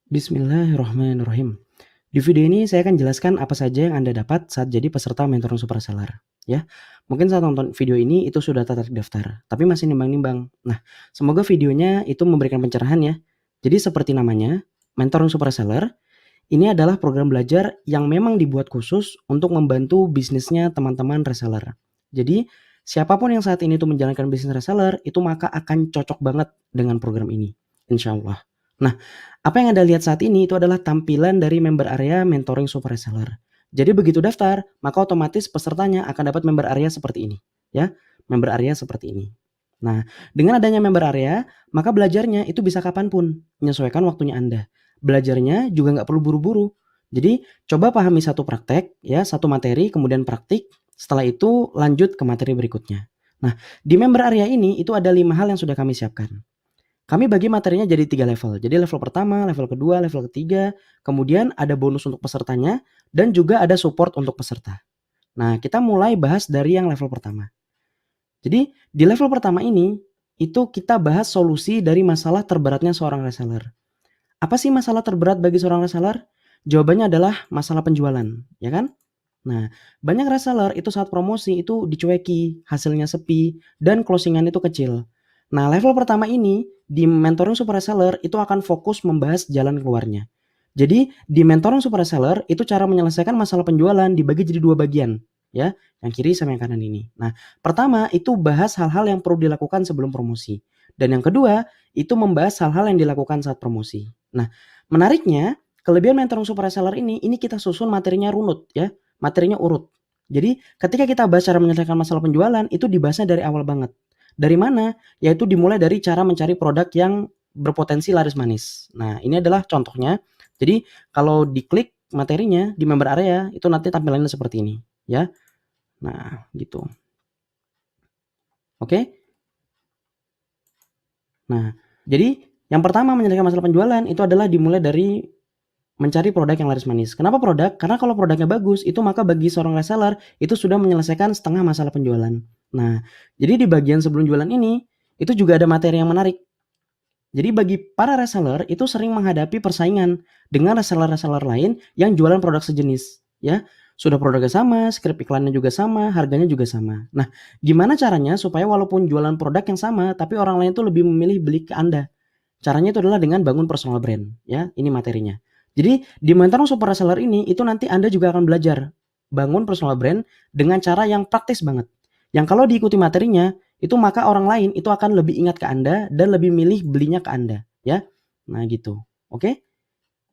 Bismillahirrahmanirrahim. Di video ini saya akan jelaskan apa saja yang Anda dapat saat jadi peserta mentoring super seller, ya. Mungkin saat nonton video ini itu sudah tertarik daftar, tapi masih nimbang-nimbang. Nah, semoga videonya itu memberikan pencerahan ya. Jadi seperti namanya, mentoring super seller ini adalah program belajar yang memang dibuat khusus untuk membantu bisnisnya teman-teman reseller. Jadi, siapapun yang saat ini tuh menjalankan bisnis reseller, itu maka akan cocok banget dengan program ini, insya Allah. Nah, apa yang Anda lihat saat ini itu adalah tampilan dari member area mentoring super reseller. Jadi begitu daftar, maka otomatis pesertanya akan dapat member area seperti ini, ya. Member area seperti ini. Nah, dengan adanya member area, maka belajarnya itu bisa kapanpun, menyesuaikan waktunya Anda. Belajarnya juga nggak perlu buru-buru. Jadi coba pahami satu praktek, ya, satu materi, kemudian praktik. Setelah itu lanjut ke materi berikutnya. Nah, di member area ini itu ada 5 hal yang sudah kami siapkan. Kami bagi materinya jadi 3 level. Jadi level pertama, level kedua, level ketiga, kemudian ada bonus untuk pesertanya, dan juga ada support untuk peserta. Nah, kita mulai bahas dari yang level pertama. Jadi di level pertama ini, itu kita bahas solusi dari masalah terberatnya seorang reseller. Apa sih masalah terberat bagi seorang reseller? Jawabannya adalah masalah penjualan, ya kan? Nah, banyak reseller itu saat promosi itu dicueki, hasilnya sepi, dan closingan itu kecil. Nah, level pertama ini di mentoring super reseller itu akan fokus membahas jalan keluarnya. Jadi, di mentoring super reseller itu cara menyelesaikan masalah penjualan dibagi jadi 2 bagian, ya, yang kiri sama yang kanan ini. Nah, pertama itu bahas hal-hal yang perlu dilakukan sebelum promosi. Dan yang kedua, itu membahas hal-hal yang dilakukan saat promosi. Nah, menariknya, kelebihan mentoring super reseller ini kita susun materinya runut ya, materinya urut. Jadi ketika kita bahas cara menyelesaikan masalah penjualan, itu dibahasnya dari awal banget. Dari mana? Yaitu dimulai dari cara mencari produk yang berpotensi laris manis. Nah, ini adalah contohnya. Jadi kalau diklik materinya di member area, itu nanti tampilannya seperti ini ya. Nah, gitu. Oke? Nah, jadi yang pertama menyelesaikan masalah penjualan itu adalah dimulai dari mencari produk yang laris manis. Kenapa produk? Karena kalau produknya bagus, itu maka bagi seorang reseller, itu sudah menyelesaikan setengah masalah penjualan. Nah, jadi di bagian sebelum jualan ini, itu juga ada materi yang menarik. Jadi bagi para reseller, itu sering menghadapi persaingan dengan reseller-reseller lain yang jualan produk sejenis. Ya, sudah produknya sama, skrip iklannya juga sama, harganya juga sama. Nah, gimana caranya supaya walaupun jualan produk yang sama, tapi orang lain tuh lebih memilih beli ke Anda? Caranya itu adalah dengan bangun personal brand, ya, ini materinya. Jadi di mentoring super reseller ini, itu nanti Anda juga akan belajar bangun personal brand dengan cara yang praktis banget. Yang kalau diikuti materinya, itu maka orang lain itu akan lebih ingat ke Anda dan lebih milih belinya ke Anda, ya. Nah gitu, oke?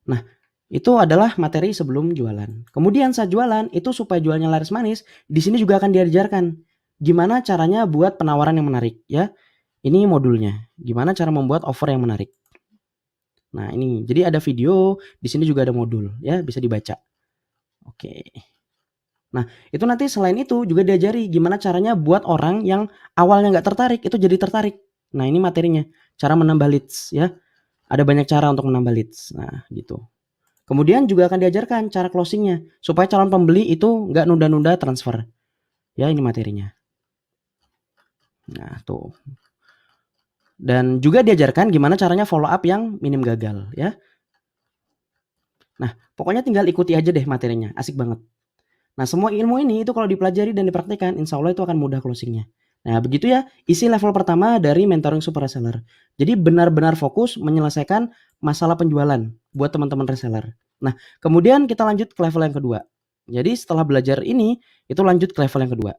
Nah, itu adalah materi sebelum jualan. Kemudian saat jualan, itu supaya jualnya laris manis, di sini juga akan diajarkan gimana caranya buat penawaran yang menarik, ya. Ini modulnya, gimana cara membuat offer yang menarik. Nah ini, jadi ada video, di sini juga ada modul ya, bisa dibaca. Oke. Nah, itu nanti selain itu juga diajari gimana caranya buat orang yang awalnya nggak tertarik, itu jadi tertarik. Nah ini materinya, cara menambah leads ya. Ada banyak cara untuk menambah leads. Nah gitu. Kemudian juga akan diajarkan cara closingnya, supaya calon pembeli itu nggak nunda-nunda transfer. Ya ini materinya. Nah tuh. Dan juga diajarkan gimana caranya follow up yang minim gagal ya. Nah, pokoknya tinggal ikuti aja deh materinya, asik banget. Nah, semua ilmu ini itu kalau dipelajari dan dipraktikkan, insya Allah itu akan mudah closingnya. Nah, begitu ya isi level pertama dari mentoring super reseller. Jadi benar-benar fokus menyelesaikan masalah penjualan buat teman-teman reseller. Nah, kemudian kita lanjut ke level yang kedua. Jadi setelah belajar ini, itu lanjut ke level yang kedua.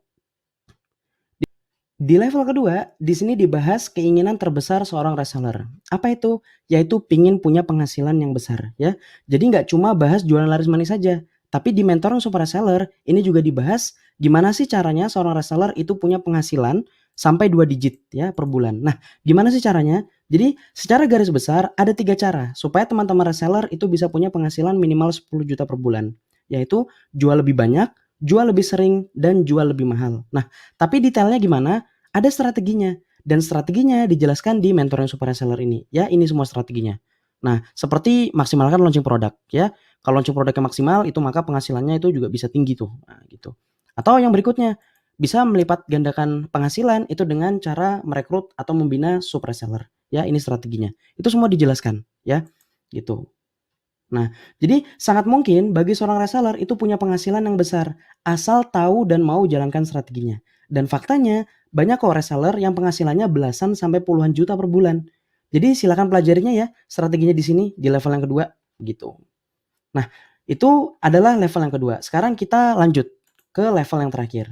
Di level kedua, di sini dibahas keinginan terbesar seorang reseller. Apa itu? Yaitu pingin punya penghasilan yang besar ya. Jadi nggak cuma bahas jualan laris manis saja, tapi di mentoring super reseller ini juga dibahas gimana sih caranya seorang reseller itu punya penghasilan sampai 2 digit ya per bulan. Nah, gimana sih caranya? Jadi secara garis besar ada 3 cara supaya teman-teman reseller itu bisa punya penghasilan minimal 10 juta per bulan. Yaitu jual lebih banyak, jual lebih sering, dan jual lebih mahal. Nah, tapi detailnya gimana? Ada strateginya, dan strateginya dijelaskan di mentoring super reseller ini. Ya, ini semua strateginya. Nah, seperti maksimalkan launching produk ya. Kalau launching produknya maksimal itu maka penghasilannya itu juga bisa tinggi tuh. Nah, gitu. Atau yang berikutnya, bisa melipat gandakan penghasilan itu dengan cara merekrut atau membina super reseller. Ya, ini strateginya. Itu semua dijelaskan ya. Gitu. Nah, jadi sangat mungkin bagi seorang reseller itu punya penghasilan yang besar, asal tahu dan mau jalankan strateginya. Dan faktanya, banyak kok reseller yang penghasilannya belasan sampai puluhan juta per bulan. Jadi silakan pelajarinya ya strateginya di sini di level yang kedua gitu. Nah, itu adalah level yang kedua. Sekarang kita lanjut ke level yang terakhir.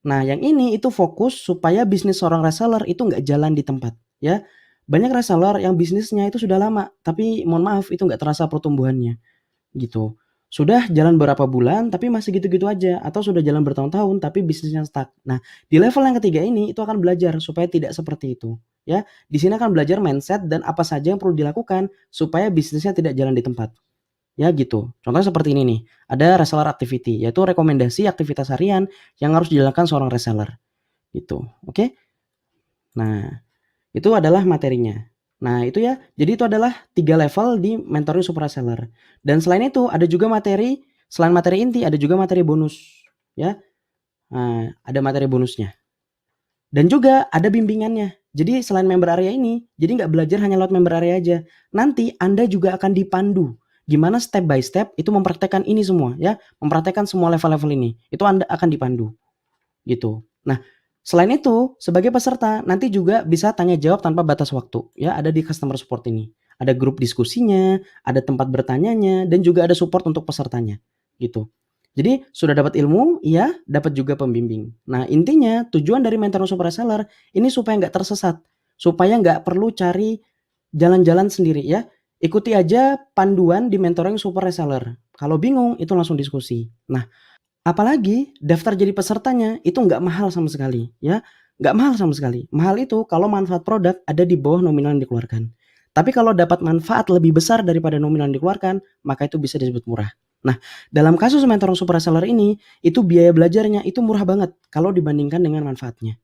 Nah, yang ini itu fokus supaya bisnis seorang reseller itu nggak jalan di tempat, ya. Banyak reseller yang bisnisnya itu sudah lama, tapi mohon maaf itu nggak terasa pertumbuhannya, gitu. Sudah jalan berapa bulan, tapi masih gitu-gitu aja, atau sudah jalan bertahun-tahun, tapi bisnisnya stuck. Nah, di level yang ketiga ini, itu akan belajar supaya tidak seperti itu, ya. Di sini akan belajar mindset dan apa saja yang perlu dilakukan supaya bisnisnya tidak jalan di tempat. Ya gitu. Contohnya seperti ini nih, ada reseller activity, yaitu rekomendasi aktivitas harian yang harus dijalankan seorang reseller, gitu. Oke? Nah, itu adalah materinya. Nah, itu ya. Jadi itu adalah 3 level di mentoring super reseller. Dan selain itu ada juga materi, selain materi inti ada juga materi bonus, ya. Nah, ada materi bonusnya. Dan juga ada bimbingannya. Jadi selain member area ini, jadi nggak belajar hanya lewat member area aja. Nanti Anda juga akan dipandu. Gimana step by step itu mempraktekkan ini semua ya, mempraktekkan semua level-level ini. Itu Anda akan dipandu gitu. Nah, selain itu sebagai peserta nanti juga bisa tanya jawab tanpa batas waktu ya, ada di customer support ini. Ada grup diskusinya, ada tempat bertanyanya dan juga ada support untuk pesertanya gitu. Jadi sudah dapat ilmu, iya, dapat juga pembimbing. Nah, intinya tujuan dari mentor super reseller ini supaya nggak tersesat, supaya nggak perlu cari jalan-jalan sendiri ya. Ikuti aja panduan di mentoring super reseller. Kalau bingung itu langsung diskusi. Nah, apalagi daftar jadi pesertanya itu nggak mahal sama sekali ya, nggak mahal sama sekali. Mahal itu kalau manfaat produk ada di bawah nominal yang dikeluarkan. Tapi kalau dapat manfaat lebih besar daripada nominal yang dikeluarkan, maka itu bisa disebut murah. Nah, dalam kasus mentoring super reseller ini, itu biaya belajarnya itu murah banget kalau dibandingkan dengan manfaatnya.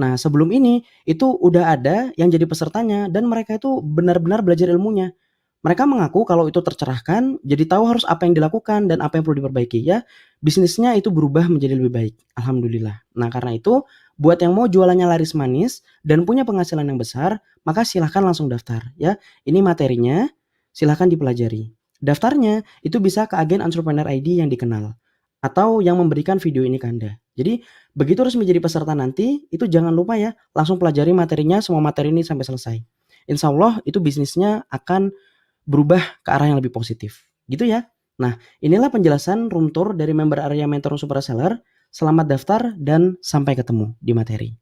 Nah, sebelum ini itu udah ada yang jadi pesertanya dan mereka itu benar-benar belajar ilmunya. Mereka mengaku kalau itu tercerahkan, jadi tahu harus apa yang dilakukan dan apa yang perlu diperbaiki ya. Bisnisnya itu berubah menjadi lebih baik. Alhamdulillah. Nah, karena itu buat yang mau jualannya laris manis dan punya penghasilan yang besar, maka silahkan langsung daftar ya. Ini materinya, silahkan dipelajari. Daftarnya itu bisa ke agen Entrepreneur ID yang dikenal atau yang memberikan video ini ke Anda. Jadi begitu resmi jadi peserta nanti, itu jangan lupa ya, langsung pelajari materinya, semua materi ini sampai selesai. Insya Allah itu bisnisnya akan berubah ke arah yang lebih positif, gitu ya. Nah, inilah penjelasan room tour dari member area Mentor Super Reseller. Selamat daftar dan sampai ketemu di materi.